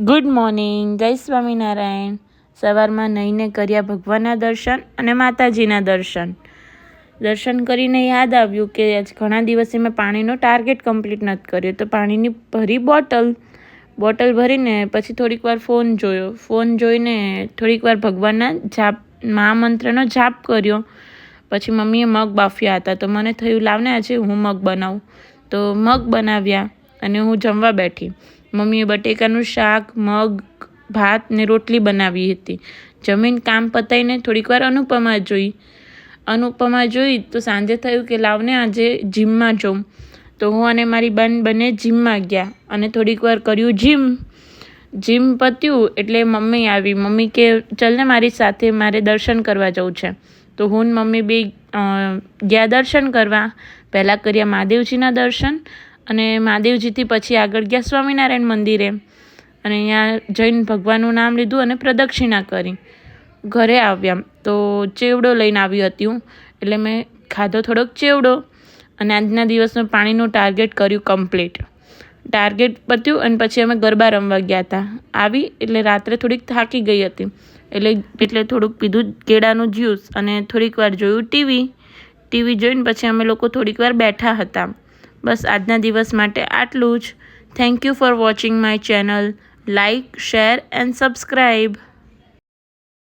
Good morning, જય સ્વામિનારાયણ. સવારમાં નહીને કર્યા ભગવાનના દર્શન અને માતાજીના દર્શન કરીને યાદ આવ્યું કે આજ ઘણા દિવસે મેં પાણીનો ટાર્ગેટ કમ્પ્લીટ નથી કર્યો, તો પાણીની ભરી બોટલ ભરીને પછી થોડીક વાર ફોન જોઈને થોડીક વાર ભગવાનના મહામંત્રનો જાપ કર્યો. પછી મમ્મીએ મગ બાફ્યા હતા, તો મને થયું લાવને આજે હું મગ બનાવું. તો મગ બનાવ્યા અને હું જમવા બેઠી. મમ્મીએ બટેકાનું શાક, મગ, ભાત ને રોટલી બનાવી હતી. જમીન કામ પતાવીને થોડીક વાર અનુપમા જોઈ તો સાંજે થયું કે લાવને આજે જીમમાં જાઉં. તો હું અને મારી બેન બંને જીમમાં ગયા અને થોડીક વાર કર્યું જીમ પત્યું એટલે મમ્મી આવી. મમ્મી કે ચલને મારી સાથે, મારે દર્શન કરવા જવું છે. તો હું ને મમ્મી બે ગયા દર્શન કરવા. પહેલાં કર્યા મહાદેવજીના દર્શન અને મહાદેવજીથી પછી આગળ ગયા સ્વામિનારાયણ મંદિરે અને અહીંયા જઈને ભગવાનનું નામ લીધું અને પ્રદક્ષિણા કરી. ઘરે આવ્યા તો ચેવડો લઈને આવી હતી હું, એટલે મેં ખાધો થોડોક ચેવડો અને આજના દિવસનું પાણીનું ટાર્ગેટ કર્યું કમ્પ્લીટ. ટાર્ગેટ પત્યું અને પછી અમે ગરબા રમવા ગયા હતા. આવી એટલે રાત્રે થોડીક થાકી ગઈ હતી, એટલે થોડુંક પીધું કેળાનું જ્યુસ અને થોડીક વાર જોયું ટીવી જોઈને પછી અમે લોકો થોડીક વાર બેઠા હતા. બસ આજના દિવસ માટે આટલું જ. Thank you for watching my channel. Like, share and subscribe.